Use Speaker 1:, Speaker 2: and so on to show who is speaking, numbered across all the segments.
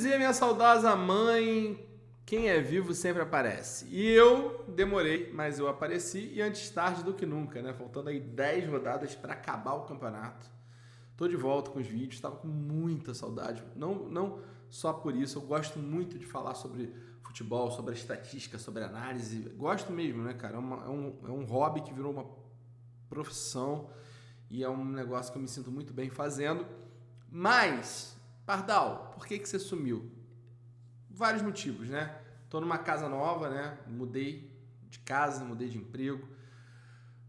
Speaker 1: dizia minha saudosa mãe, quem é vivo sempre aparece. E eu demorei, mas eu apareci e antes tarde do que nunca, né? Faltando aí 10 rodadas para acabar o campeonato. Tô de volta com os vídeos, estava com muita saudade. Não só por isso, eu gosto muito de falar sobre futebol, sobre a estatística, sobre a análise. Gosto mesmo, né, cara? É um hobby que virou uma profissão e é um negócio que eu me sinto muito bem fazendo. Mas, Pardal, por que você sumiu? Vários motivos, né? Tô numa casa nova, né? Mudei de casa, mudei de emprego.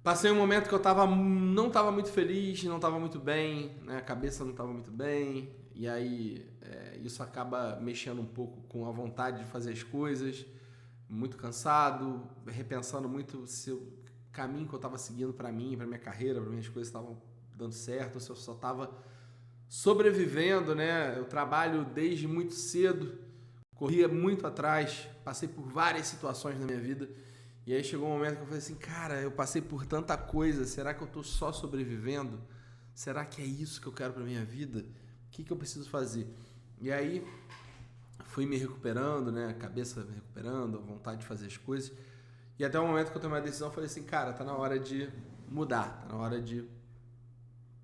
Speaker 1: Passei um momento que eu não estava muito feliz, não estava muito bem, né? A cabeça não estava muito bem. E aí isso acaba mexendo um pouco com a vontade de fazer as coisas. Muito cansado, repensando muito se o caminho que eu estava seguindo para mim, para minha carreira, para minhas coisas estavam dando certo, se eu só estava sobrevivendo, né? Eu trabalho desde muito cedo, corria muito atrás, passei por várias situações na minha vida. E aí chegou um momento que eu falei assim, cara, eu passei por tanta coisa, será que eu tô só sobrevivendo? Será que é isso que eu quero pra minha vida? O que eu preciso fazer? E aí fui me recuperando, né? A cabeça me recuperando, a vontade de fazer as coisas. E até o momento que eu tomei a decisão, eu falei assim, cara, tá na hora de mudar, tá na hora de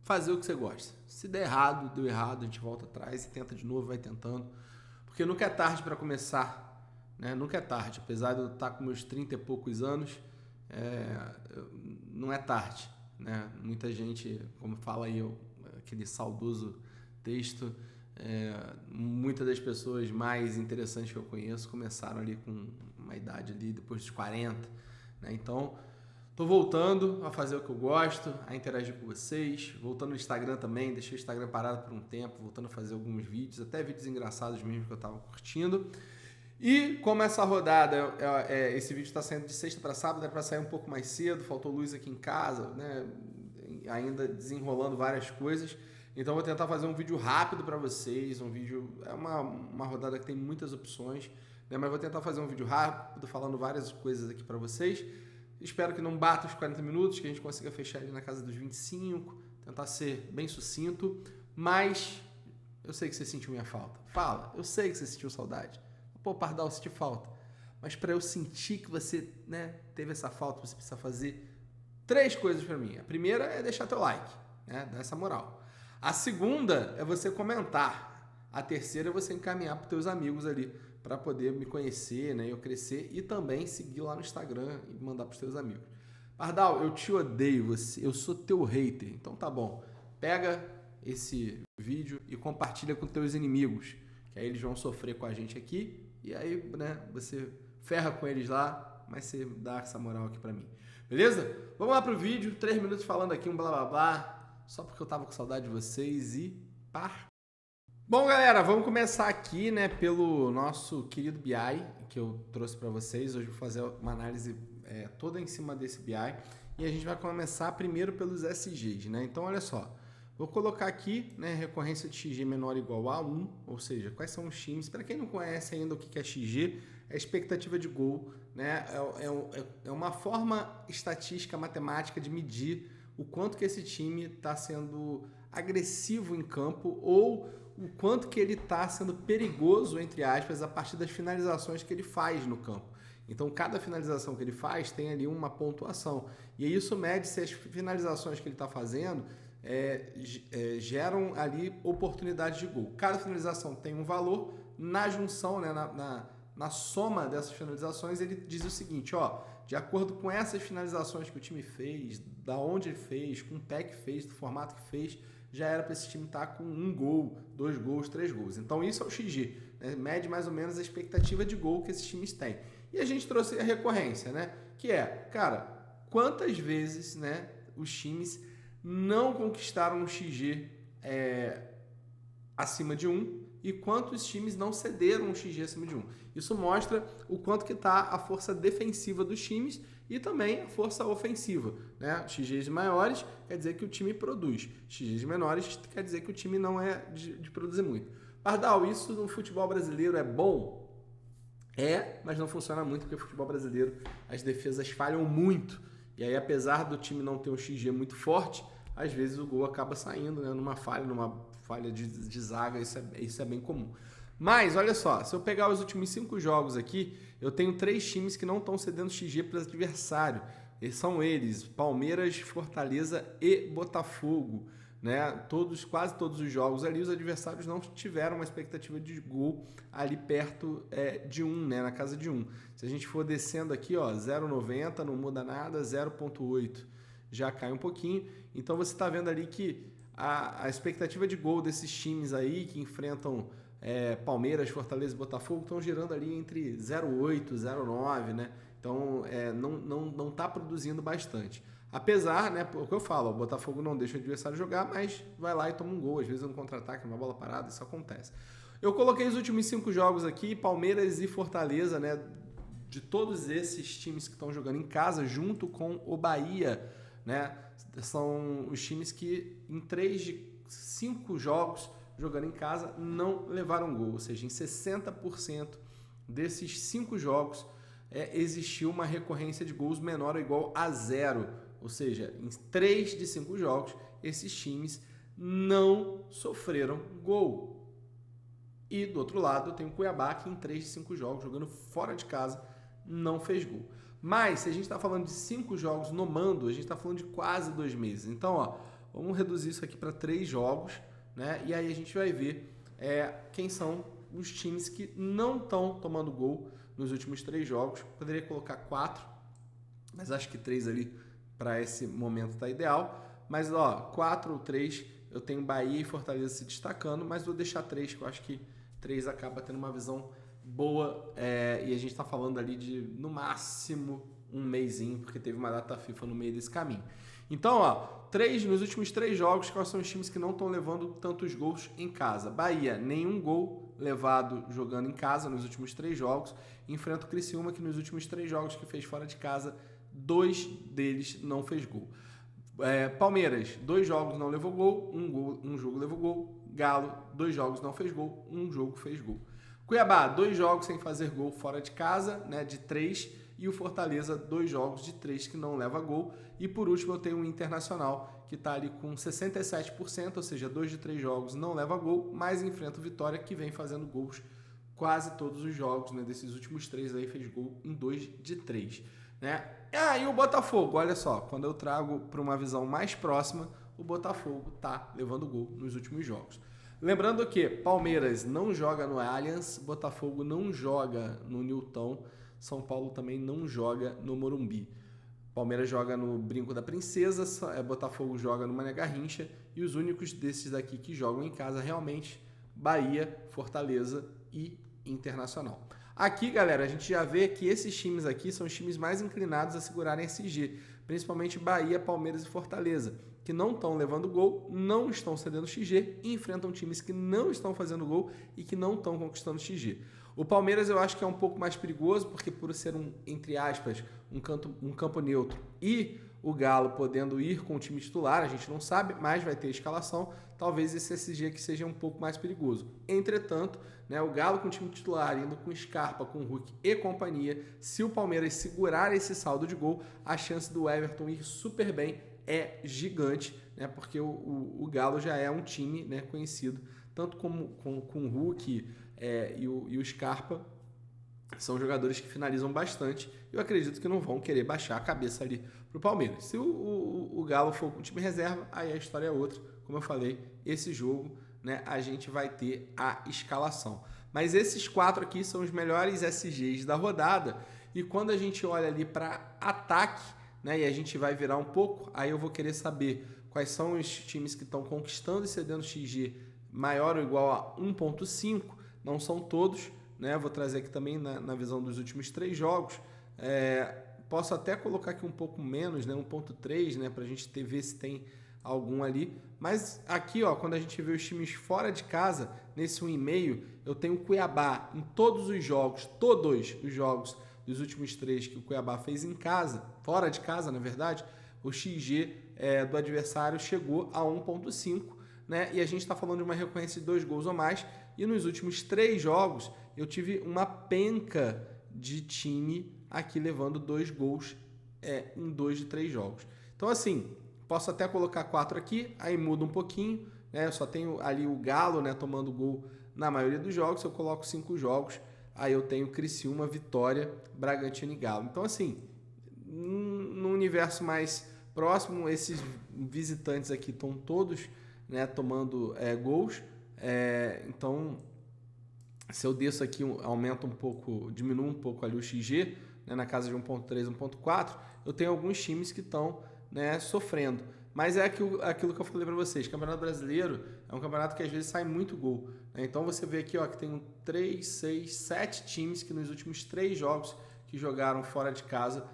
Speaker 1: fazer o que você gosta. Se der errado, deu errado, a gente volta atrás e tenta de novo, vai tentando. Porque nunca é tarde para começar. Né? Nunca é tarde, apesar de eu estar com meus 30 e poucos anos, não é tarde. Né? Muita gente, como fala aí aquele saudoso texto, muitas das pessoas mais interessantes que eu conheço começaram ali com uma idade ali depois dos 40. Né? Então, estou voltando a fazer o que eu gosto, a interagir com vocês, voltando no Instagram também, deixei o Instagram parado por um tempo, voltando a fazer alguns vídeos, até vídeos engraçados mesmo que eu estava curtindo. E como essa rodada, esse vídeo está saindo de sexta para sábado, era para sair um pouco mais cedo, faltou luz aqui em casa, né? Ainda desenrolando várias coisas. Então vou tentar fazer um vídeo rápido para vocês, é uma rodada que tem muitas opções, né? Mas vou tentar fazer um vídeo rápido, falando várias coisas aqui para vocês. Espero que não bata os 40 minutos, que a gente consiga fechar ali na casa dos 25, tentar ser bem sucinto, mas eu sei que você sentiu minha falta. Fala, eu sei que você sentiu saudade. Pô, Pardal, eu senti falta. Mas para eu sentir que você, né, teve essa falta, você precisa fazer 3 coisas para mim. A primeira é deixar teu like, né, dar essa moral. A segunda é você comentar. A terceira é você encaminhar para teus amigos ali, para poder me conhecer, né, eu crescer e também seguir lá no Instagram e mandar para os teus amigos. Pardal, eu te odeio, eu sou teu hater. Então tá bom. Pega esse vídeo e compartilha com teus inimigos, que aí eles vão sofrer com a gente aqui. E aí, né, você ferra com eles lá, mas você dá essa moral aqui pra mim. Beleza? Vamos lá pro vídeo, 3 minutos falando aqui um blá blá blá, só porque eu tava com saudade de vocês e pá. Bom, galera, vamos começar aqui, né, pelo nosso querido BI, que eu trouxe pra vocês. Hoje eu vou fazer uma análise toda em cima desse BI. E a gente vai começar primeiro pelos SGs, né? Então, olha só. Vou colocar aqui, né, recorrência de XG menor ou igual a 1, ou seja, quais são os times. Para quem não conhece ainda o que é XG, é expectativa de gol, né? É uma forma estatística matemática de medir o quanto que esse time está sendo agressivo em campo ou o quanto que ele está sendo perigoso, entre aspas, a partir das finalizações que ele faz no campo. Então, cada finalização que ele faz tem ali uma pontuação. E isso mede se as finalizações que ele está fazendo geram ali oportunidades de gol. Cada finalização tem um valor, na junção, né, na soma dessas finalizações, ele diz o seguinte, ó, de acordo com essas finalizações que o time fez, da onde ele fez, com o pé que fez, do formato que fez, já era para esse time estar com 1 gol, 2 gols, 3 gols. Então isso é o XG, né? Mede mais ou menos a expectativa de gol que esses times têm. E a gente trouxe a recorrência, né? Que cara, quantas vezes, né, os times não conquistaram um XG acima de 1 e quantos times não cederam um XG acima de 1. Isso mostra o quanto que está a força defensiva dos times e também a força ofensiva. Né? XGs maiores quer dizer que o time produz. XGs menores quer dizer que o time não é de produzir muito. Pardal, isso no futebol brasileiro é bom? Mas não funciona muito porque no futebol brasileiro as defesas falham muito. E aí, apesar do time não ter um XG muito forte, às vezes o gol acaba saindo, né, numa falha de zaga, isso é bem comum. Mas, olha só, se eu pegar os últimos 5 jogos aqui, eu tenho 3 times que não estão cedendo XG para o adversário. E são eles, Palmeiras, Fortaleza e Botafogo. Né? Quase todos os jogos ali, os adversários não tiveram uma expectativa de gol ali perto de 1, né? Na casa de 1. Se a gente for descendo aqui, ó, 0,90, não muda nada, 0,8 já cai um pouquinho. Então você está vendo ali que a expectativa de gol desses times aí que enfrentam Palmeiras, Fortaleza e Botafogo estão girando ali entre 0,8 e 0,9, né? Então não está produzindo bastante. Apesar, né, o que eu falo, o Botafogo não deixa o adversário jogar, mas vai lá e toma um gol, às vezes é um contra-ataque, uma bola parada, isso acontece. Eu coloquei os últimos 5 jogos aqui, Palmeiras e Fortaleza, né, de todos esses times que estão jogando em casa, junto com o Bahia, né, são os times que em 3 de 5 jogos jogando em casa não levaram gol, ou seja, em 60% desses 5 jogos existiu uma recorrência de gols menor ou igual a 0. Ou seja, em 3 de 5 jogos, esses times não sofreram gol. E do outro lado, eu tenho o Cuiabá, que em 3 de 5 jogos, jogando fora de casa, não fez gol. Mas, se a gente está falando de 5 jogos no mando, a gente está falando de quase 2 meses. Então, ó, vamos reduzir isso aqui para 3 jogos, né? E aí a gente vai ver quem são os times que não estão tomando gol nos últimos 3 jogos. Poderia colocar 4, mas acho que 3 ali para esse momento tá ideal. Mas, ó, 4 ou 3, eu tenho Bahia e Fortaleza se destacando, mas vou deixar 3, que eu acho que 3 acaba tendo uma visão boa, e a gente está falando ali de, no máximo, um mesinho, porque teve uma data FIFA no meio desse caminho. Então, ó, nos últimos 3 jogos, quais são os times que não estão levando tantos gols em casa? Bahia, nenhum gol levado jogando em casa nos últimos 3 jogos. Enfrenta o Criciúma, que nos últimos 3 jogos que fez fora de casa, 2 deles não fez gol. Palmeiras, 2 jogos não levou gol, um jogo levou gol. Galo, 2 jogos não fez gol, um jogo fez gol. Cuiabá, 2 jogos sem fazer gol fora de casa, né, de 3. E o Fortaleza, 2 jogos de 3 que não leva gol. E por último eu tenho o Internacional, que está ali com 67%, ou seja, 2 de 3 jogos não leva gol, mas enfrenta o Vitória, que vem fazendo gols quase todos os jogos, né, desses últimos 3 aí, fez gol em 2 de 3. Né? E o Botafogo, olha só, quando eu trago para uma visão mais próxima, o Botafogo tá levando gol nos últimos jogos. Lembrando que Palmeiras não joga no Allianz, Botafogo não joga no Newton, São Paulo também não joga no Morumbi. Palmeiras joga no Brinco da Princesa, Botafogo joga no Mané Garrincha, e os únicos desses daqui que jogam em casa realmente, Bahia, Fortaleza e Internacional. Aqui, galera, a gente já vê que esses times aqui são os times mais inclinados a segurarem SG, principalmente Bahia, Palmeiras e Fortaleza, que não estão levando gol, não estão cedendo XG e enfrentam times que não estão fazendo gol e que não estão conquistando XG. O Palmeiras eu acho que é um pouco mais perigoso, porque por ser entre aspas, um campo neutro, e o Galo podendo ir com o time titular, a gente não sabe, mas vai ter escalação, talvez esse SG aqui seja um pouco mais perigoso. Entretanto, né, o Galo com o time titular, indo com Scarpa, com Hulk e companhia, se o Palmeiras segurar esse saldo de gol, a chance do Everton ir super bem é gigante, né, porque o Galo já é um time, né, conhecido, tanto com o Hulk e o Scarpa, são jogadores que finalizam bastante. Eu acredito que não vão querer baixar a cabeça ali para o Palmeiras. Se o Galo for com o time reserva, aí a história é outra. Como eu falei, esse jogo, né, a gente vai ter a escalação. Mas esses 4 aqui são os melhores SGs da rodada. E quando a gente olha ali para ataque, né, e a gente vai virar um pouco, aí eu vou querer saber quais são os times que estão conquistando e cedendo XG maior ou igual a 1.5. Não são todos, né? Vou trazer aqui também na visão dos últimos 3 jogos. Posso até colocar aqui um pouco menos, né? 1.3, né? Para a gente ver se tem algum ali. Mas aqui, ó, quando a gente vê os times fora de casa, nesse 1,5, eu tenho o Cuiabá em todos os jogos dos últimos 3 que o Cuiabá fez em casa, fora de casa, na verdade, o XG do adversário chegou a 1.5, né? E a gente está falando de uma recorrência de 2 gols ou mais. E nos últimos 3 jogos, eu tive uma penca de time aqui levando 2 gols em 2 de 3 jogos. Então, assim, posso até colocar 4 aqui, aí muda um pouquinho, né? Eu só tenho ali o Galo, né, tomando gol na maioria dos jogos. Se eu coloco 5 jogos, aí eu tenho Criciúma, Vitória, Bragantino e Galo. Então, assim, no universo mais próximo, esses visitantes aqui estão todos, né, tomando gols. Então, se eu desço aqui, aumento um pouco, diminuo um pouco ali o XG, né, na casa de 1.3, 1.4, eu tenho alguns times que estão, né, sofrendo. Mas é aquilo que eu falei para vocês, Campeonato Brasileiro é um campeonato que às vezes sai muito gol, né? Então você vê aqui, ó, que tem 3, 6, 7 times que nos últimos 3 jogos que jogaram fora de casa,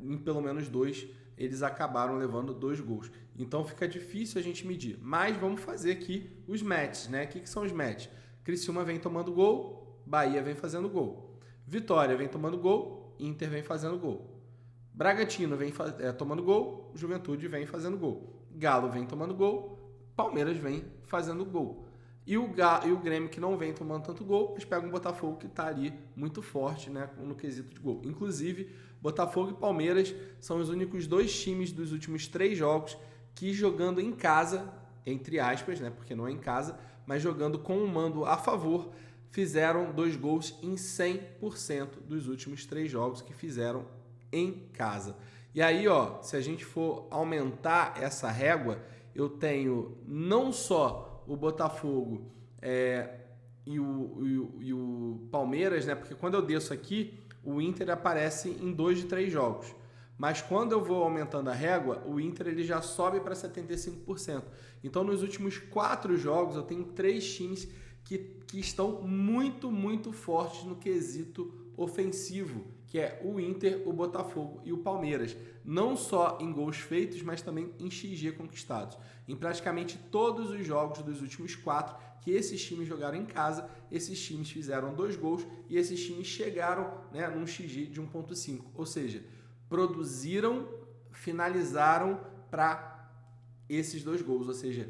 Speaker 1: em pelo menos 2, eles acabaram levando 2 gols. Então fica difícil a gente medir. Mas vamos fazer aqui os matches, né? O que são os matches? Criciúma vem tomando gol, Bahia vem fazendo gol. Vitória vem tomando gol, Inter vem fazendo gol. Bragantino vem tomando gol, Juventude vem fazendo gol. Galo vem tomando gol, Palmeiras vem fazendo gol. E o Grêmio, que não vem tomando tanto gol, eles pegam o Botafogo, que está ali muito forte, né, no quesito de gol. Inclusive, Botafogo e Palmeiras são os únicos 2 times dos últimos 3 jogos que, jogando em casa, entre aspas, né, porque não é em casa, mas jogando com um mando a favor, fizeram 2 gols em 100% dos últimos 3 jogos que fizeram em casa. E aí, ó, se a gente for aumentar essa régua, eu tenho não só o Botafogo e o Palmeiras, né? Porque quando eu desço aqui, o Inter aparece em 2 de 3 jogos. Mas quando eu vou aumentando a régua, o Inter ele já sobe para 75%. Então, nos últimos 4 jogos, eu tenho 3 times que estão muito, muito fortes no quesito ofensivo, que é o Inter, o Botafogo e o Palmeiras. Não só em gols feitos, mas também em XG conquistados. Em praticamente todos os jogos dos últimos 4 que esses times jogaram em casa, esses times fizeram 2 gols e esses times chegaram, né, num XG de 1.5. Ou seja, produziram, finalizaram para esses 2 gols. Ou seja,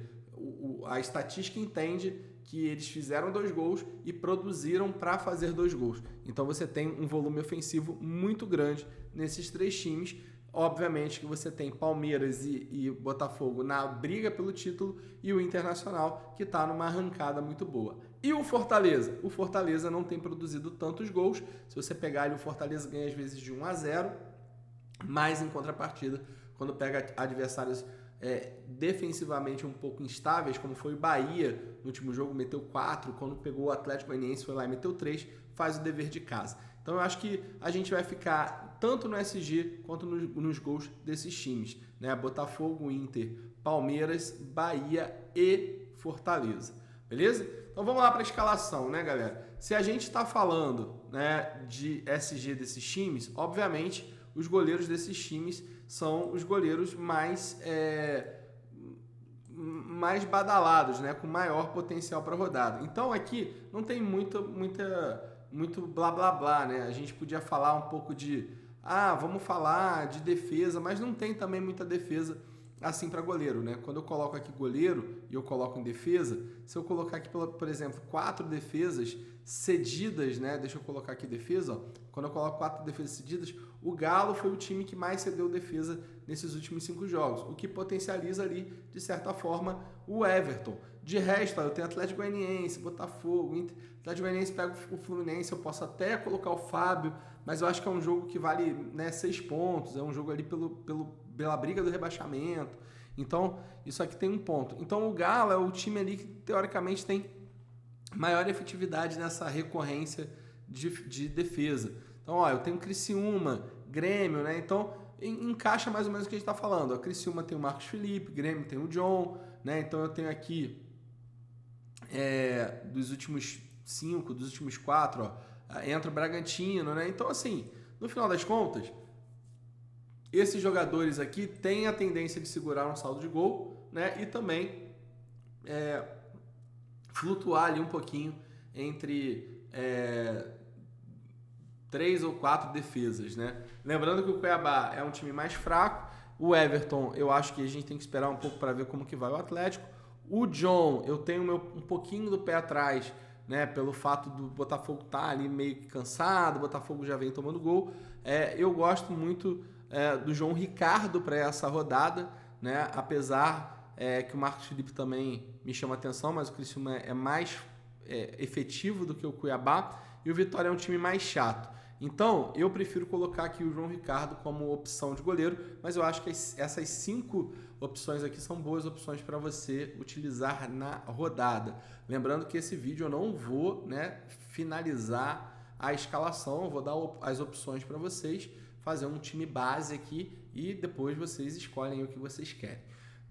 Speaker 1: a estatística entende que eles fizeram 2 gols e produziram para fazer 2 gols. Então você tem um volume ofensivo muito grande nesses 3 times. Obviamente que você tem Palmeiras e Botafogo na briga pelo título e o Internacional que está numa arrancada muito boa. E o Fortaleza? O Fortaleza não tem produzido tantos gols. Se você pegar ele, o Fortaleza ganha às vezes de 1-0, mas em contrapartida, quando pega adversários defensivamente um pouco instáveis, como foi o Bahia no último jogo, meteu 4, quando pegou o Atlético Goianiense foi lá e meteu 3, faz o dever de casa. Então eu acho que a gente vai ficar tanto no SG quanto nos gols desses times, né? Botafogo, Inter, Palmeiras, Bahia e Fortaleza, beleza? Então vamos lá para a escalação, né, galera? Se a gente está falando, né, de SG desses times, obviamente os goleiros desses times são os goleiros mais badalados, né? Com maior potencial para rodada. Então aqui não tem muito blá blá blá, né? A gente podia falar um pouco de vamos falar de defesa, mas não tem também muita defesa assim para goleiro, né? Quando eu coloco aqui goleiro e eu coloco em defesa, se eu colocar aqui, por exemplo, 4 defesas cedidas, né? Deixa eu colocar aqui defesa, ó. Quando eu coloco 4 defesas cedidas, o Galo foi o time que mais cedeu defesa nesses últimos 5 jogos, o que potencializa ali, de certa forma, o Everton. De resto, eu tenho Atlético Goianiense, Botafogo, Inter. Atlético Goianiense pega o Fluminense, eu posso até colocar o Fábio, mas eu acho que é um jogo que vale, né, 6 pontos, é um jogo ali pela briga do rebaixamento. Então, isso aqui tem um ponto. Então, o Galo é o time ali que, teoricamente, tem maior efetividade nessa recorrência de defesa. Então, ó, eu tenho Criciúma, Grêmio, né? Então, encaixa mais ou menos o que a gente está falando. A Criciúma tem o Marcos Felipe, Grêmio tem o John, né? Então, eu tenho aqui, dos últimos 5, dos últimos 4, ó, entra o Bragantino, né? Então, assim, no final das contas, esses jogadores aqui têm a tendência de segurar um saldo de gol, né? E também flutuar ali um pouquinho entre 3 ou 4 defesas, né? Lembrando que o Cuiabá é um time mais fraco, o Everton eu acho que a gente tem que esperar um pouco para ver como que vai o Atlético. O John, eu tenho um pouquinho do pé atrás, né? Pelo fato do Botafogo estar ali meio que cansado, o Botafogo já vem tomando gol. Eu gosto muito do João Ricardo para essa rodada, né? Apesar que o Marcos Felipe também me chama atenção, mas o Criciúma é mais efetivo do que o Cuiabá e o Vitória é um time mais chato. Então, eu prefiro colocar aqui o João Ricardo como opção de goleiro, mas eu acho que essas 5 opções aqui são boas opções para você utilizar na rodada. Lembrando que esse vídeo eu não vou, né, finalizar a escalação, eu vou dar as opções para vocês, fazer um time base aqui e depois vocês escolhem o que vocês querem.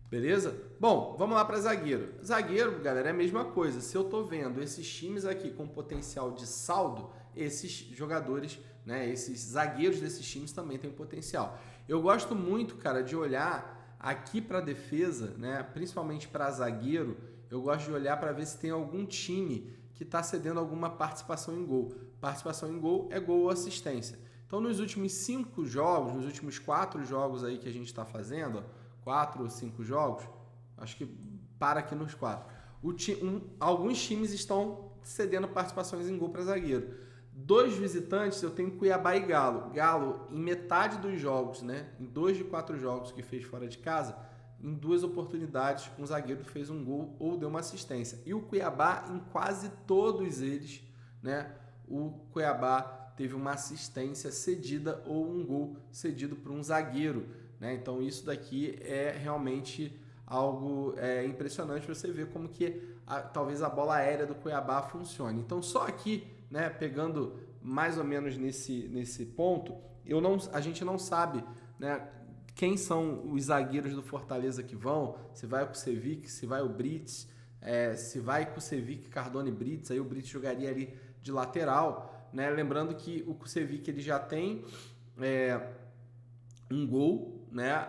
Speaker 1: Beleza? Bom, vamos lá para zagueiro. Zagueiro, galera, é a mesma coisa. Se eu tô vendo esses times aqui com potencial de saldo, esses jogadores, né, esses zagueiros desses times também têm potencial. Eu gosto muito, cara, de olhar aqui para defesa, né, principalmente para zagueiro, eu gosto de olhar para ver se tem algum time que está cedendo alguma participação em gol. Participação em gol é gol ou assistência. Então, nos últimos 5 jogos, nos últimos 4 jogos aí que a gente está fazendo, 4 ou 5 jogos, acho que para aqui nos 4. Alguns times estão cedendo participações em gol para zagueiro. 2 visitantes, eu tenho Cuiabá e Galo. Galo, em metade dos jogos, né, em 2 de 4 jogos que fez fora de casa, em 2 oportunidades, um zagueiro fez um gol ou deu uma assistência. E o Cuiabá, em quase todos eles, né, o Cuiabá teve uma assistência cedida ou um gol cedido por um zagueiro, né? Então isso daqui é realmente algo impressionante para você ver como que talvez a bola aérea do Cuiabá funcione. Então só aqui, né, pegando mais ou menos nesse ponto, a gente não sabe, né, quem são os zagueiros do Fortaleza que vão, se vai o Kusevich, se vai o Brits, se vai Kusevich, Cardona e Brits, aí o Brits jogaria ali de lateral, né? Lembrando que o Kusevich ele já tem um gol, né?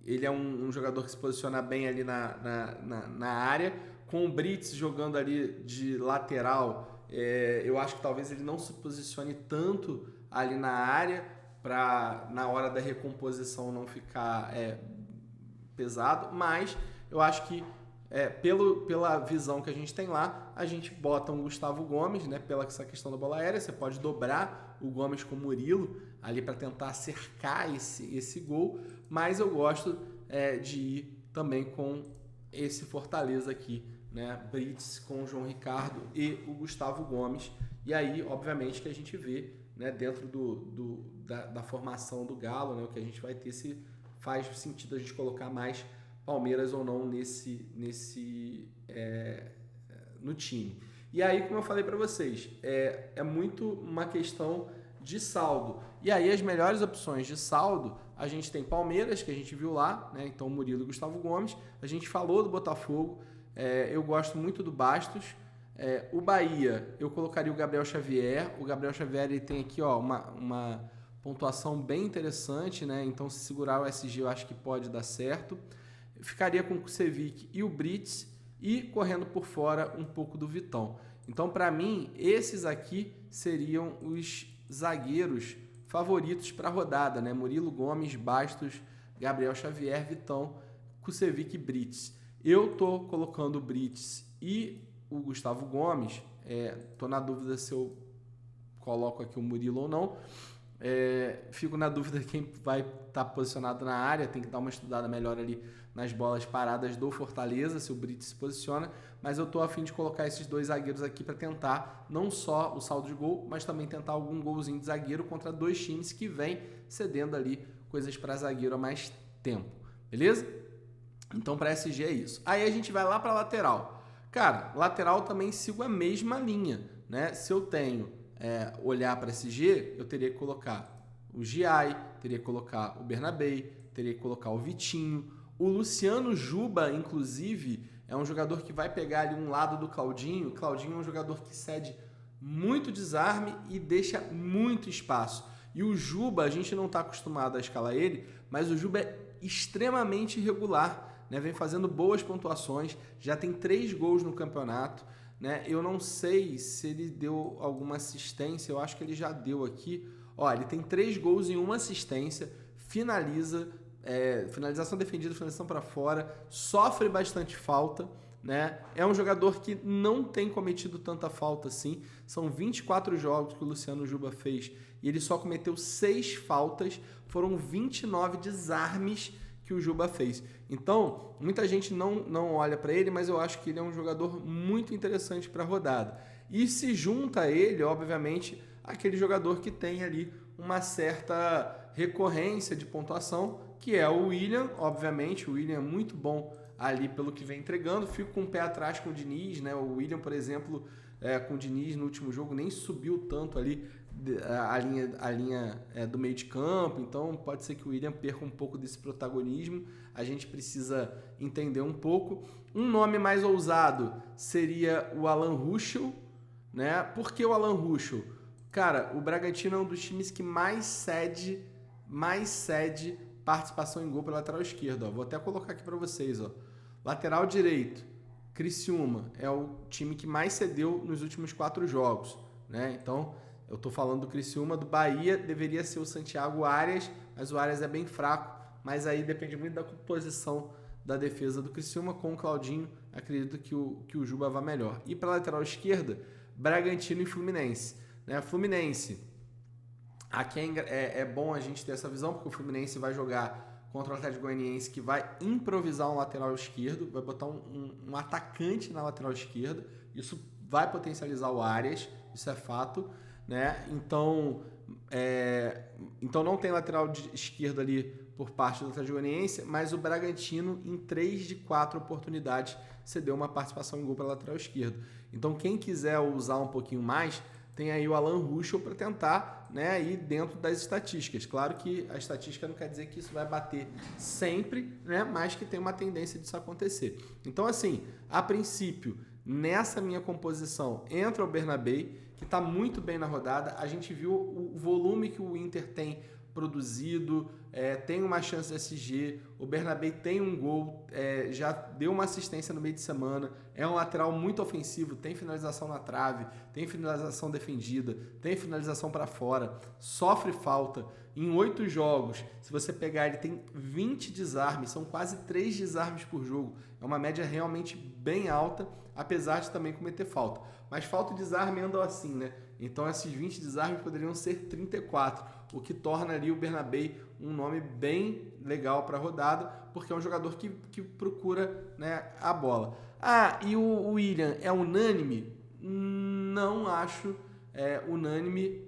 Speaker 1: Ele é um jogador que se posiciona bem ali na área, com o Brits jogando ali de lateral, eu acho que talvez ele não se posicione tanto ali na área, para na hora da recomposição não ficar pesado, mas eu acho que pela visão que a gente tem lá, a gente bota um Gustavo Gomes, né, pela essa questão da bola aérea, você pode dobrar o Gomes com o Murilo ali para tentar cercar esse gol, mas eu gosto de ir também com esse Fortaleza aqui, né, Brits com o João Ricardo e o Gustavo Gomes, e aí obviamente que a gente vê, né, dentro da formação do Galo, né, o que a gente vai ter, se faz sentido a gente colocar mais Palmeiras ou não no time. E aí, como eu falei para vocês, é muito uma questão de saldo. E aí as melhores opções de saldo, a gente tem Palmeiras, que a gente viu lá, né, então Murilo e Gustavo Gomes, a gente falou do Botafogo, eu gosto muito do Bastos. O Bahia, eu colocaria o Gabriel Xavier. O Gabriel Xavier ele tem aqui uma pontuação bem interessante, né? Então, se segurar o SG, eu acho que pode dar certo. Ficaria com o Kusevich e o Brits e correndo por fora um pouco do Vitão. Então, para mim, esses aqui seriam os zagueiros favoritos para a rodada, né? Murilo, Gomes, Bastos, Gabriel Xavier, Vitão, Kusevich e Brits. Eu tô colocando o Brits e o Gustavo Gomes, tô na dúvida se eu coloco aqui o Murilo ou não, fico na dúvida de quem vai estar posicionado na área, tem que dar uma estudada melhor ali nas bolas paradas do Fortaleza, se o Brits se posiciona, mas eu tô a fim de colocar esses 2 zagueiros aqui para tentar não só o saldo de gol, mas também tentar algum golzinho de zagueiro contra 2 times que vêm cedendo ali coisas para zagueiro há mais tempo, beleza? Então para SG é isso. Aí a gente vai lá para lateral. Cara, lateral também sigo a mesma linha, né? Se eu tenho olhar para SG, eu teria que colocar o Giai, teria que colocar o Bernabei, teria que colocar o Vitinho. O Luciano Juba, inclusive, é um jogador que vai pegar ali um lado do Claudinho. O Claudinho é um jogador que cede muito desarme e deixa muito espaço. E o Juba, a gente não está acostumado a escalar ele, mas o Juba é extremamente irregular, né? Vem fazendo boas pontuações, já tem 3 gols no campeonato, né? Eu não sei se ele deu alguma assistência, eu acho que ele já deu aqui. Ó, ele tem 3 gols e 1 assistência, finaliza, finalização defendida, finalização para fora, sofre bastante falta, né? É um jogador que não tem cometido tanta falta assim. São 24 jogos que o Luciano Juba fez e ele só cometeu 6 faltas, foram 29 desarmes que o Juba fez. Então, muita gente não olha para ele, mas eu acho que ele é um jogador muito interessante para a rodada. E se junta a ele, obviamente, aquele jogador que tem ali uma certa recorrência de pontuação, que é o William, obviamente. O William é muito bom ali pelo que vem entregando. Fico com o pé atrás com o Diniz, né? O William, por exemplo, com o Diniz no último jogo nem subiu tanto ali a linha do meio de campo, então pode ser que o William perca um pouco desse protagonismo. A gente precisa entender um pouco. Um nome mais ousado seria o Alan Ruschel, né? Por que o Alan Ruschel? Cara, o Bragantino é um dos times que mais cede participação em gol pela lateral esquerda. Ó. Vou até colocar aqui para vocês. Ó. Lateral direito, Criciúma é o time que mais cedeu nos últimos 4 jogos. Né? Então, eu estou falando do Criciúma. Do Bahia deveria ser o Santiago Arias, mas o Arias é bem fraco. Mas aí depende muito da composição da defesa do Criciúma. Com o Claudinho, acredito que o Juba vá melhor. E para a lateral esquerda, Bragantino e Fluminense. Né? Fluminense, aqui é bom a gente ter essa visão, porque o Fluminense vai jogar contra o Atlético Goianiense, que vai improvisar um lateral esquerdo, vai botar um atacante na lateral esquerda. Isso vai potencializar o Arias, isso é fato. Né? Então não tem lateral esquerdo ali por parte do Atlético Goianiense, mas o Bragantino, em 3 de 4 oportunidades, cedeu uma participação em gol pela lateral esquerda. Então, quem quiser usar um pouquinho mais, tem aí o Alan Ruschel para tentar, né, ir dentro das estatísticas. Claro que a estatística não quer dizer que isso vai bater sempre, né, mas que tem uma tendência disso acontecer. Então, assim, a princípio, nessa minha composição, entra o Bernabei, que está muito bem na rodada. A gente viu o volume que o Inter tem produzido, tem uma chance de SG, o Bernabei tem um gol, já deu uma assistência no meio de semana, é um lateral muito ofensivo, tem finalização na trave, tem finalização defendida, tem finalização para fora, sofre falta. Em 8 jogos, se você pegar, ele tem 20 desarmes, são quase 3 desarmes por jogo. É uma média realmente bem alta, apesar de também cometer falta. Mas falta de desarme andam assim, né? Então esses 20 desarmes poderiam ser 34, o que torna ali o Bernabei um nome bem legal para a rodada, porque é um jogador que procura, né, a bola. Ah, e o William é unânime? Não acho unânime,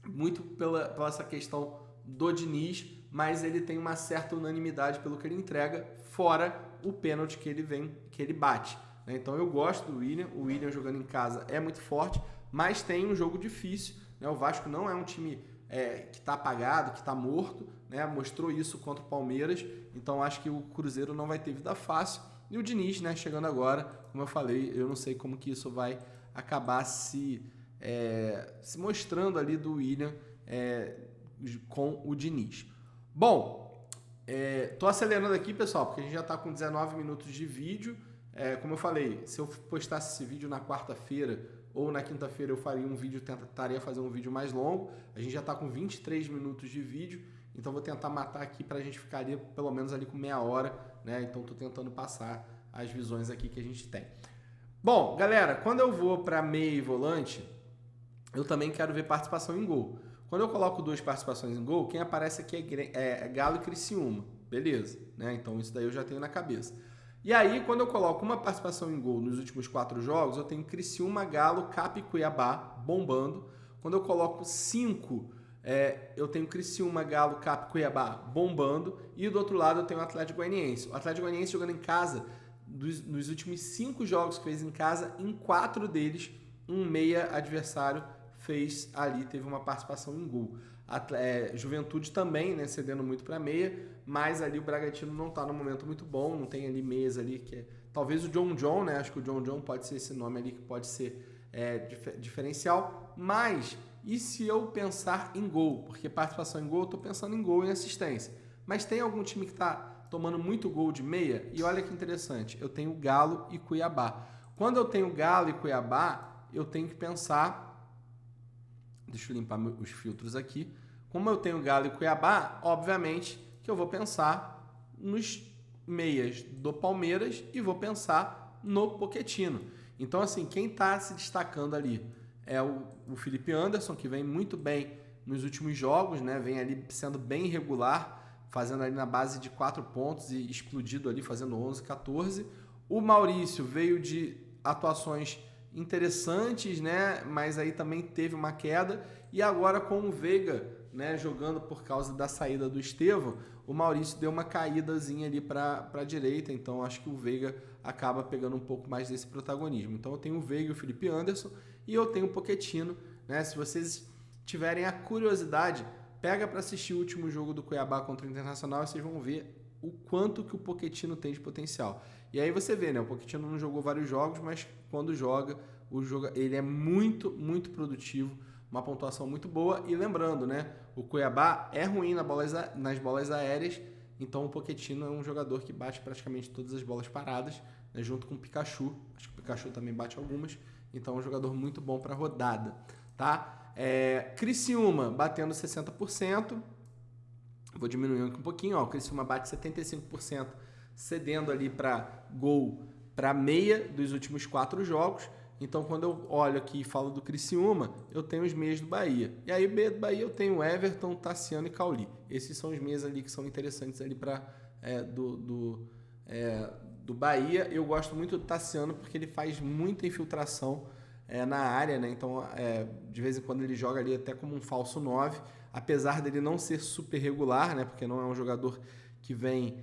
Speaker 1: muito pela essa questão do Diniz, mas ele tem uma certa unanimidade pelo que ele entrega, fora o pênalti que ele bate. Né? Então eu gosto do William, o William jogando em casa é muito forte, mas tem um jogo difícil. Né? O Vasco não é um time que está apagado, que está morto, né? Mostrou isso contra o Palmeiras, então acho que o Cruzeiro não vai ter vida fácil. E o Diniz, né, chegando agora, como eu falei, eu não sei como que isso vai acabar se mostrando ali do William com o Diniz. Bom, tô acelerando aqui, pessoal, porque a gente já está com 19 minutos de vídeo. Como eu falei, se eu postasse esse vídeo na quarta-feira ou na quinta-feira, eu faria um vídeo, tentaria fazer um vídeo mais longo. A gente já está com 23 minutos de vídeo, então vou tentar matar aqui para a gente ficar ali, pelo menos ali com meia hora, né? Então estou tentando passar as visões aqui que a gente tem. Bom, galera, quando eu vou para meia e volante, eu também quero ver participação em gol. Quando eu coloco 2 participações em gol, quem aparece aqui é Galo e Criciúma, beleza? Né? Então isso daí eu já tenho na cabeça. E aí, quando eu coloco uma participação em gol nos últimos 4 jogos, eu tenho Criciúma, Galo, Cap e Cuiabá bombando. Quando eu coloco 5, eu tenho Criciúma, Galo, Cap e Cuiabá bombando. E do outro lado eu tenho o Atlético Goianiense. O Atlético Goianiense jogando em casa, nos últimos 5 jogos que fez em casa, em 4 deles, um meia adversário teve uma participação em gol. Juventude também, né, cedendo muito para meia, mas ali o Bragantino não está num momento muito bom, não tem ali meias ali que talvez o John, né, acho que o John pode ser esse nome ali que pode ser diferencial, mas e se eu pensar em gol? Porque participação em gol, eu estou pensando em gol e assistência, mas tem algum time que está tomando muito gol de meia? E olha que interessante, eu tenho Galo e Cuiabá. Quando eu tenho Galo e Cuiabá, eu tenho que pensar. Deixa eu limpar os filtros aqui. Como eu tenho Galo e Cuiabá, obviamente que eu vou pensar nos meias do Palmeiras e vou pensar no Pochettino. Então, assim, quem está se destacando ali é o Felipe Anderson, que vem muito bem nos últimos jogos, né? Vem ali sendo bem regular. fazendo ali na base de 4 pontos e explodido ali, fazendo 11, 14. O Maurício veio de atuações interessantes, né? Mas aí também teve uma queda. E agora com o Veiga, né, jogando por causa da saída do Estevão, o Maurício deu uma caídazinha ali para a direita. Então acho que o Veiga acaba pegando um pouco mais desse protagonismo. Então eu tenho o Veiga e o Felipe Anderson e eu tenho o Pochettino, né? Se vocês tiverem a curiosidade, pega para assistir o último jogo do Cuiabá contra o Internacional e vocês vão ver o quanto que o Pochettino tem de potencial. E aí você vê, né? O Pochettino não jogou vários jogos, mas quando joga, ele é muito, muito produtivo, uma pontuação muito boa. E lembrando, né? O Cuiabá é ruim nas bolas aéreas, então o Pochettino é um jogador que bate praticamente todas as bolas paradas, né, junto com o Pikachu. Acho que o Pikachu também bate algumas, então é um jogador muito bom para rodada, tá? Criciúma batendo 60%. Vou diminuir aqui um pouquinho, ó. O Criciúma bate 75%, cedendo ali para gol para meia dos últimos 4 jogos. Então, quando eu olho aqui e falo do Criciúma, eu tenho os meias do Bahia. E aí, meia do Bahia, eu tenho Everton, Tassiano e Cauli. Esses são os meias ali que são interessantes ali para do Bahia. Eu gosto muito do Tassiano porque ele faz muita infiltração na área, né? Então, de vez em quando ele joga ali até como um falso 9, apesar dele não ser super regular, né? Porque não é um jogador que vem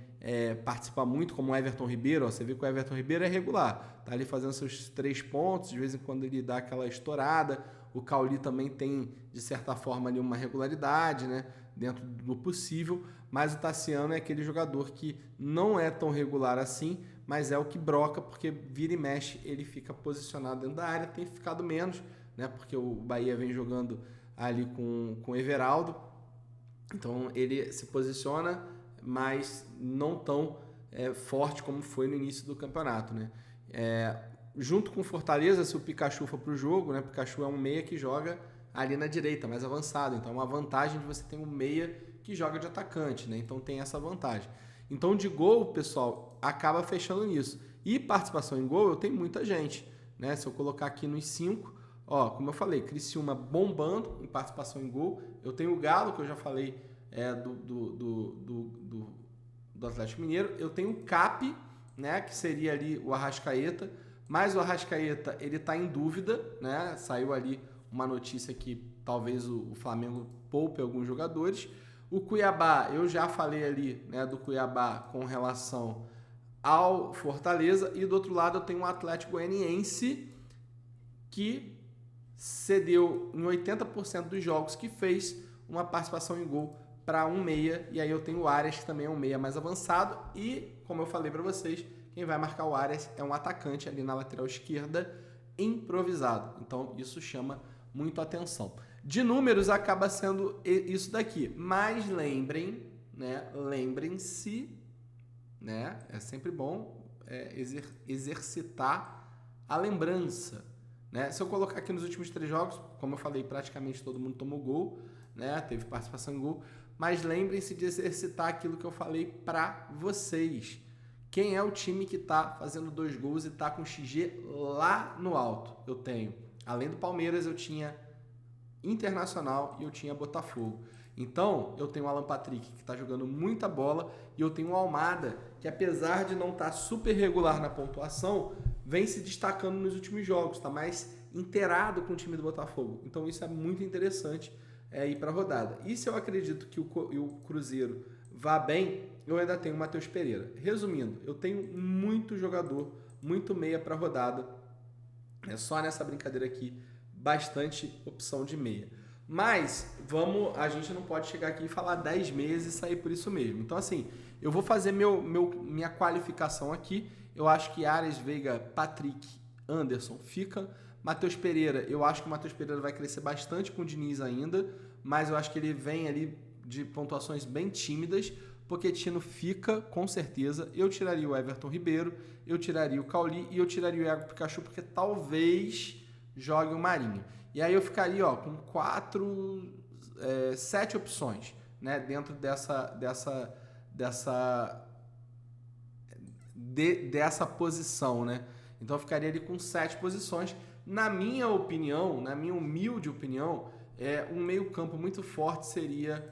Speaker 1: participar muito, como o Everton Ribeiro. Ó, você vê que o Everton Ribeiro é regular, tá ali fazendo seus 3 pontos, de vez em quando ele dá aquela estourada. O Cauli também tem, de certa forma, ali uma regularidade, né? Dentro do possível, mas o Tassiano é aquele jogador que não é tão regular assim, mas é o que broca, porque vira e mexe, ele fica posicionado dentro da área, tem ficado menos, né? Porque o Bahia vem jogando ali com o Everaldo, então ele se posiciona, mas não tão forte como foi no início do campeonato, né? Junto com o Fortaleza, se o Pikachu for para o jogo, né? O Pikachu é um meia que joga ali na direita, mais avançado, então é uma vantagem de você ter um meia que joga de atacante, né? Então tem essa vantagem. Então de gol, pessoal, acaba fechando nisso. E participação em gol, eu tenho muita gente, né? Se eu colocar aqui nos 5, ó, como eu falei, Criciúma bombando em participação em gol. Eu tenho o Galo, que eu já falei do Atlético Mineiro. Eu tenho o Cap, né? Que seria ali o Arrascaeta. Mas o Arrascaeta, ele tá em dúvida, né? Saiu ali uma notícia que talvez o Flamengo poupe alguns jogadores. O Cuiabá, eu já falei ali, né, do Cuiabá com relação ao Fortaleza. E do outro lado eu tenho o Atlético Goianiense, que cedeu em 80% dos jogos que fez uma participação em gol para um meia. E aí eu tenho o Arias, que também é um meia mais avançado. E, como eu falei para vocês, quem vai marcar o Arias é um atacante ali na lateral esquerda, improvisado. Então isso chama muito atenção. De números acaba sendo isso daqui. Mas lembrem-se, né? É sempre bom exercitar a lembrança, né? Se eu colocar aqui nos últimos 3 jogos, como eu falei, praticamente todo mundo tomou gol, né? Teve participação em gol. Mas lembrem-se de exercitar aquilo que eu falei para vocês. Quem é o time que está fazendo 2 gols e está com XG lá no alto? Eu tenho. Além do Palmeiras, eu tinha Internacional e eu tinha Botafogo. Então, eu tenho o Alan Patrick, que está jogando muita bola, e eu tenho o Almada, que apesar de não estar super regular na pontuação, vem se destacando nos últimos jogos, está mais inteirado com o time do Botafogo. Então, isso é muito interessante ir para a rodada. E se eu acredito que o Cruzeiro vá bem, eu ainda tenho o Matheus Pereira. Resumindo, eu tenho muito jogador, muito meia para a rodada. É só nessa brincadeira aqui, bastante opção de meia. Mas a gente não pode chegar aqui e falar 10 meses e sair por isso mesmo. Então, assim, eu vou fazer minha qualificação aqui. Eu acho que Arias, Veiga, Patrick, Anderson fica. Matheus Pereira, eu acho que o Matheus Pereira vai crescer bastante com o Diniz ainda, mas eu acho que ele vem ali de pontuações bem tímidas. Pochettino fica, com certeza. Eu tiraria o Everton Ribeiro, eu tiraria o Cauli e eu tiraria o Iago Pikachu, porque talvez jogue o Marinho. E aí eu ficaria com 7 opções, né, dentro dessa posição, né? Então eu ficaria ali com 7 posições. Na minha opinião, na minha humilde opinião, um meio campo muito forte seria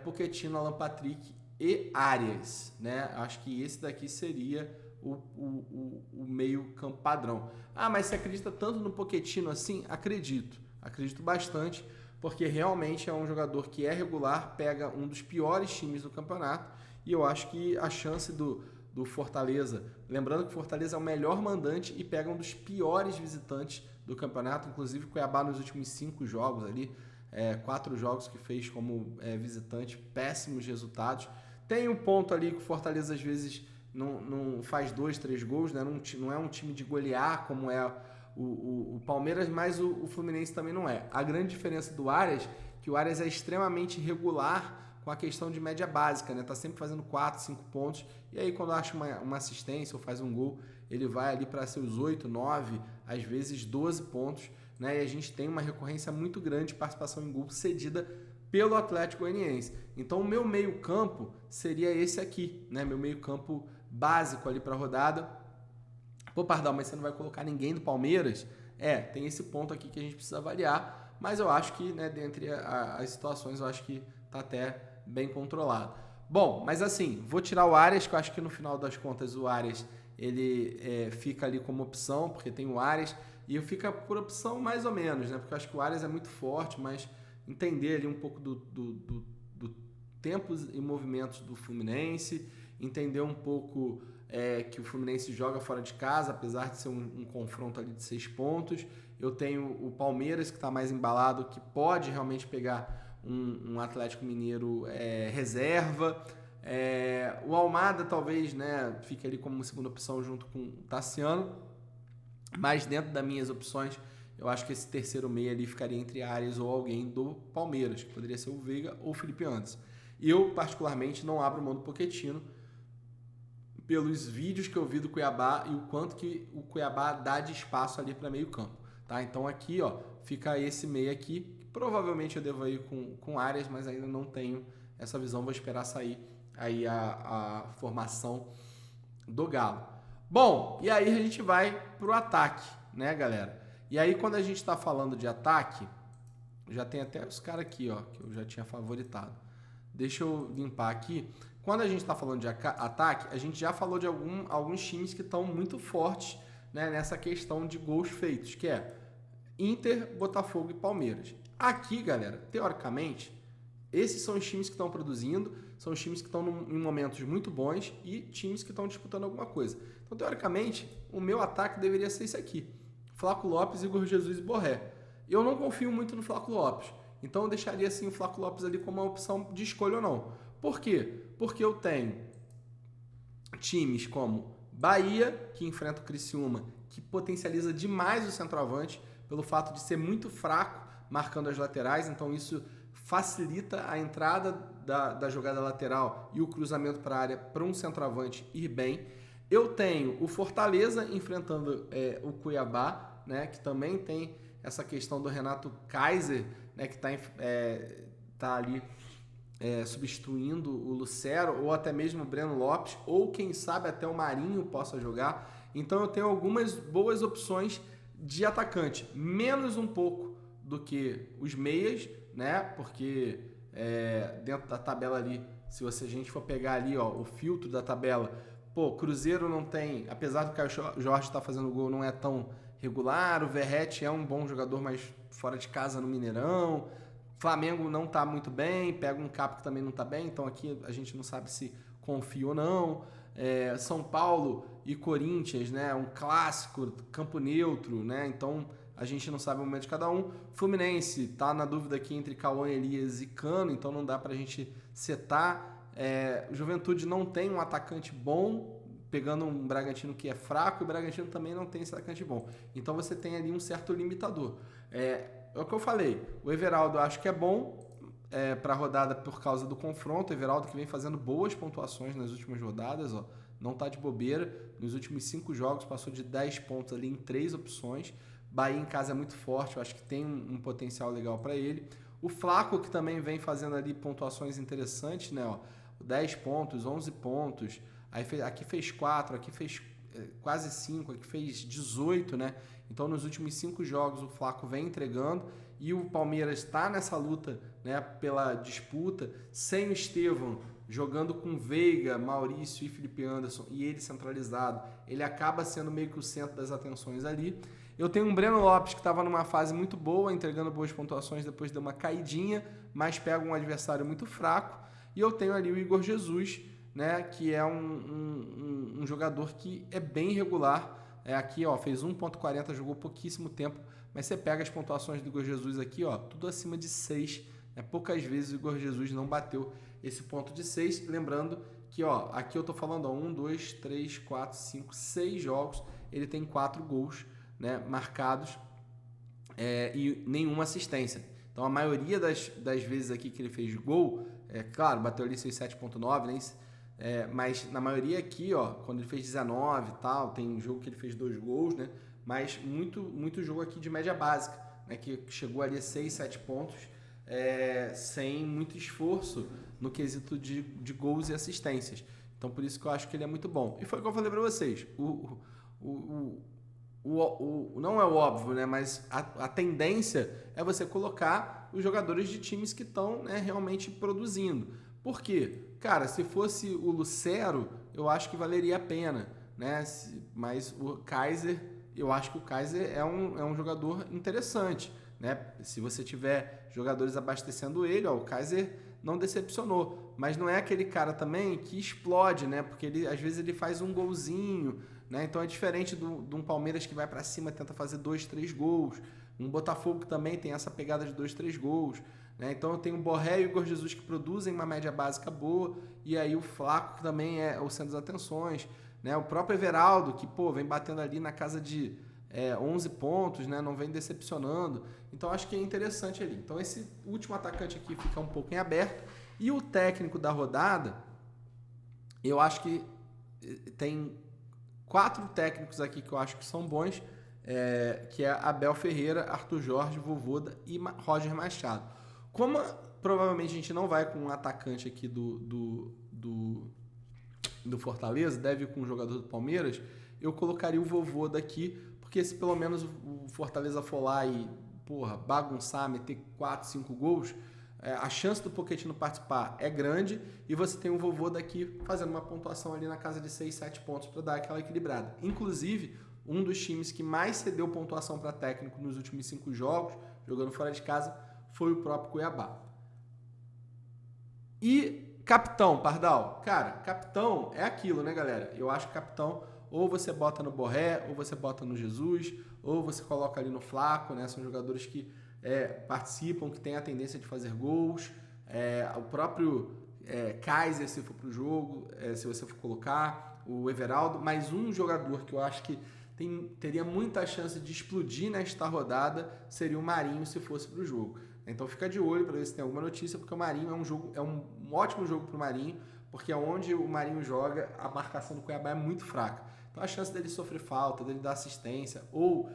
Speaker 1: Pochettino, Alan Patrick e Arias, né? Acho que esse daqui seria o meio campo padrão. Ah, mas você acredita tanto no Pochettino assim? Acredito bastante, porque realmente é um jogador que é regular, pega um dos piores times do campeonato, e eu acho que a chance do Fortaleza, lembrando que o Fortaleza é o melhor mandante e pega um dos piores visitantes do campeonato, inclusive o Cuiabá nos últimos 5 jogos ali, 4 jogos que fez como visitante, péssimos resultados. Tem um ponto ali que o Fortaleza às vezes não faz 2, 3 gols, né? Não é um time de golear como é o Palmeiras, mas o Fluminense também não é. A grande diferença do Arias, que o Arias é extremamente regular com a questão de média básica, né? Tá sempre fazendo 4, 5 pontos, e aí quando acha uma assistência ou faz um gol, ele vai ali para seus 8, 9, às vezes 12 pontos, né? E a gente tem uma recorrência muito grande de participação em gol cedida pelo Atlético Goianiense. Então o meu meio campo seria esse aqui, né? Meu meio campo básico ali para a rodada. Pô, Pardal, mas você não vai colocar ninguém do Palmeiras? Tem esse ponto aqui que a gente precisa avaliar, mas eu acho que, né, dentre as situações, eu acho que tá até bem controlado. Bom, mas assim, vou tirar o Arias, que eu acho que no final das contas o Arias ele fica ali como opção, porque tem o Arias, e fica por opção mais ou menos, né? Porque eu acho que o Arias é muito forte, mas entender ali um pouco do tempos e movimentos do Fluminense, entender um pouco que o Fluminense joga fora de casa, apesar de ser um confronto ali de 6 pontos. Eu tenho o Palmeiras, que está mais embalado, que pode realmente pegar um Atlético Mineiro reserva. O Almada talvez, né, fique ali como segunda opção junto com o Tassiano, mas dentro das minhas opções eu acho que esse terceiro meio ali ficaria entre Arias ou alguém do Palmeiras, que poderia ser o Veiga ou o Felipe Anderson. Eu particularmente não abro mão do Pochettino pelos vídeos que eu vi do Cuiabá e o quanto que o Cuiabá dá de espaço ali para meio campo, tá? Então aqui, ó, fica esse meio aqui. Provavelmente eu devo ir com Arias, mas ainda não tenho essa visão. Vou esperar sair aí a formação do Galo. Bom, e aí a gente vai pro ataque, né, galera? E aí quando a gente está falando de ataque, já tem até os caras aqui, ó, que eu já tinha favoritado. Deixa eu limpar aqui. Quando a gente está falando de ataque, a gente já falou de alguns times que estão muito fortes, né, nessa questão de gols feitos, que é Inter, Botafogo e Palmeiras. Aqui, galera, teoricamente, esses são os times que estão produzindo, são os times que estão em momentos muito bons e times que estão disputando alguma coisa. Então, teoricamente, o meu ataque deveria ser esse aqui. Flaco Lopes, Igor Jesus e Borré. Eu não confio muito no Flaco Lopes, então eu deixaria assim o Flaco Lopes ali como uma opção de escolha ou não. Por quê? Porque eu tenho times como Bahia, que enfrenta o Criciúma, que potencializa demais o centroavante, pelo fato de ser muito fraco marcando as laterais, então isso facilita a entrada da jogada lateral e o cruzamento para a área para um centroavante ir bem. Eu tenho o Fortaleza enfrentando o Cuiabá, né, que também tem essa questão do Renato Kaiser, né, que tá ali substituindo o Lucero, ou até mesmo o Breno Lopes, ou quem sabe até o Marinho possa jogar. Então eu tenho algumas boas opções de atacante, menos um pouco do que os meias, né? Porque dentro da tabela ali, se a gente for pegar ali, ó, o filtro da tabela, Cruzeiro não tem, apesar do Caio Jorge estar fazendo gol, não é tão regular. O Verratti é um bom jogador, mas fora de casa no Mineirão. Flamengo não está muito bem, pega um Capo que também não está bem, então aqui a gente não sabe se confia ou não. São Paulo e Corinthians, né, um clássico, campo neutro, né, então a gente não sabe o momento de cada um. Fluminense está na dúvida aqui entre Cauã, Elias e Cano, então não dá para a gente setar. Juventude não tem um atacante bom, pegando um Bragantino que é fraco, e o Bragantino também não tem esse atacante bom. Então você tem ali um certo limitador. É o que eu falei, o Everaldo eu acho que é bom para a rodada por causa do confronto. O Everaldo que vem fazendo boas pontuações nas últimas rodadas, ó, não tá de bobeira. Nos últimos 5 jogos passou de 10 pontos ali em 3 opções. Bahia em casa é muito forte, eu acho que tem um potencial legal para ele. O Flaco que também vem fazendo ali pontuações interessantes, né? Ó, 10 pontos, 11 pontos, aí aqui fez 4, aqui fez quase 5, aqui fez 18, né? Então nos últimos 5 jogos o Flaco vem entregando e o Palmeiras está nessa luta, né, pela disputa, sem o Estevão jogando com Veiga, Maurício e Felipe Anderson e ele centralizado, ele acaba sendo meio que o centro das atenções ali. Eu tenho um Breno Lopes que estava numa fase muito boa, entregando boas pontuações, depois deu uma caidinha, mas pega um adversário muito fraco. E eu tenho ali o Igor Jesus, né, que é um jogador que é bem regular. Aqui, ó, fez 1.40, jogou pouquíssimo tempo, mas você pega as pontuações do Igor Jesus aqui, ó, tudo acima de 6. Poucas vezes o Igor Jesus não bateu esse ponto de 6. Lembrando que, ó, aqui eu tô falando, ó, 1, 2, 3, 4, 5, 6 jogos, ele tem 4 gols, né, marcados e nenhuma assistência. Então a maioria das vezes aqui que ele fez gol, claro, bateu ali seus 7.9, né, mas na maioria aqui, ó, quando ele fez 19 e tal, tem um jogo que ele fez 2 gols, né, mas muito jogo aqui de média básica, né, que chegou ali a 6, 7 pontos, sem muito esforço no quesito de gols e assistências. Então por isso que eu acho que ele é muito bom. E foi o que eu falei para vocês, não é o óbvio, né? Mas a tendência é você colocar os jogadores de times que estão, né, realmente produzindo. Por quê? Cara, se fosse o Lucero, eu acho que valeria a pena, né? Mas o Kaiser, eu acho que o Kaiser é um jogador interessante, né? Se você tiver jogadores abastecendo ele, ó, o Kaiser não decepcionou, mas não é aquele cara também que explode, né? Porque ele, às vezes ele faz um golzinho, né? Então é diferente de um Palmeiras que vai para cima e tenta fazer 2, 3 gols. Um Botafogo que também tem essa pegada de 2, 3 gols. Né? Então eu tenho o Borré e o Igor Jesus que produzem uma média básica boa. E aí o Flaco que também é o centro das atenções. Né? O próprio Everaldo que vem batendo ali na casa de 11 pontos, né? Não vem decepcionando. Então acho que é interessante ali. Então esse último atacante aqui fica um pouco em aberto. E o técnico da rodada, eu acho que tem 4 técnicos aqui que eu acho que são bons, que é Abel Ferreira, Arthur Jorge, Vovôda e Roger Machado. Como provavelmente a gente não vai com um atacante aqui do Fortaleza, deve ir com um jogador do Palmeiras, eu colocaria o Vovôda aqui, porque se pelo menos o Fortaleza for lá e bagunçar, meter 4, 5 gols, a chance do Pochettino participar é grande e você tem o Vovôda aqui fazendo uma pontuação ali na casa de 6, 7 pontos para dar aquela equilibrada. Inclusive, um dos times que mais cedeu pontuação para técnico nos últimos 5 jogos, jogando fora de casa, foi o próprio Cuiabá. E capitão, Pardal? Cara, capitão é aquilo, né, galera? Eu acho que capitão ou você bota no Borré, ou você bota no Jesus, ou você coloca ali no Flaco, né? São jogadores que participam, que têm a tendência de fazer gols. O próprio Kaiser, se for para o jogo, se você for colocar, o Everaldo, mas um jogador que eu acho que teria muita chance de explodir nesta rodada seria o Marinho, se fosse para o jogo. Então fica de olho para ver se tem alguma notícia, porque o Marinho é um ótimo jogo para o Marinho, porque onde o Marinho joga, a marcação do Cuiabá é muito fraca. Então a chance dele sofrer falta, dele dar assistência, ou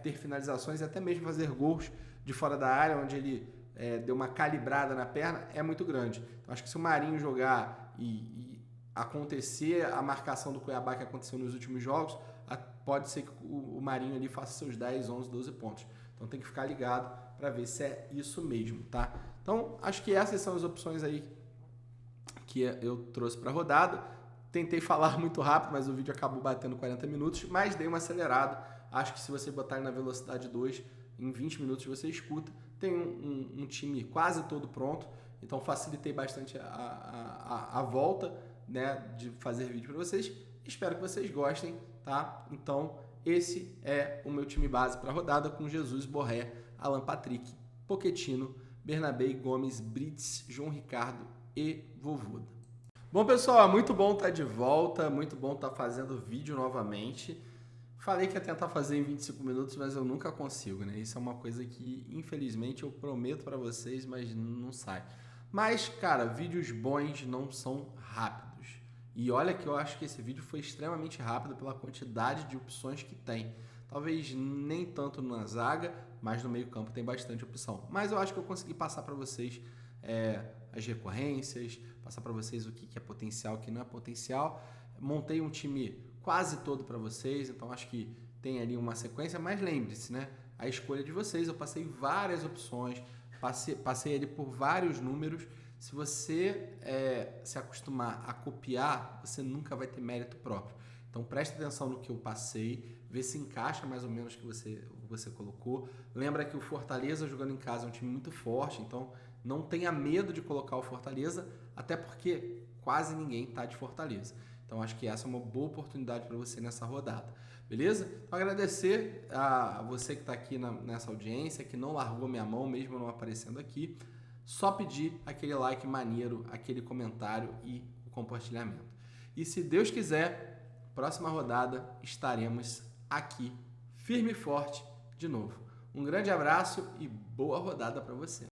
Speaker 1: ter finalizações e até mesmo fazer gols de fora da área, onde ele deu uma calibrada na perna, é muito grande. Então acho que se o Marinho jogar e acontecer a marcação do Cuiabá que aconteceu nos últimos jogos, pode ser que o Marinho ali faça seus 10, 11, 12 pontos. Então tem que ficar ligado para ver se é isso mesmo, tá? Então acho que essas são as opções aí que eu trouxe para a rodada. Tentei falar muito rápido, mas o vídeo acabou batendo 40 minutos, mas dei uma acelerada. Acho que se você botar na velocidade 2, em 20 minutos você escuta. Tem um time quase todo pronto, então facilitei bastante a volta, né, de fazer vídeo para vocês. Espero que vocês gostem, tá? Então esse é o meu time base para a rodada, com Jesus, Borré, Alan Patrick, Pochettino, Bernabé, Gomes, Brits, João Ricardo e Vovôda. Bom, pessoal, muito bom estar de volta, muito bom estar fazendo vídeo novamente. Falei que ia tentar fazer em 25 minutos, mas eu nunca consigo, né? Isso é uma coisa que, infelizmente, eu prometo para vocês, mas não sai. Mas, cara, vídeos bons não são rápidos. E olha que eu acho que esse vídeo foi extremamente rápido pela quantidade de opções que tem. Talvez nem tanto na zaga, mas no meio campo tem bastante opção. Mas eu acho que eu consegui passar para vocês as recorrências, passar para vocês o que é potencial, o que não é potencial. Montei um time quase todo para vocês, então acho que tem ali uma sequência, mas lembre-se, né? A escolha de vocês, eu passei várias opções, passei ali por vários números. Se você se acostumar a copiar, você nunca vai ter mérito próprio. Então preste atenção no que eu passei, vê se encaixa mais ou menos o que você colocou. Lembra que o Fortaleza jogando em casa é um time muito forte, então não tenha medo de colocar o Fortaleza, até porque quase ninguém está de Fortaleza. Então acho que essa é uma boa oportunidade para você nessa rodada. Beleza? Então agradecer a você que está aqui nessa audiência, que não largou minha mão mesmo não aparecendo aqui. Só pedir aquele like maneiro, aquele comentário e o compartilhamento. E se Deus quiser, próxima rodada estaremos aqui, firme e forte, de novo. Um grande abraço e boa rodada para você.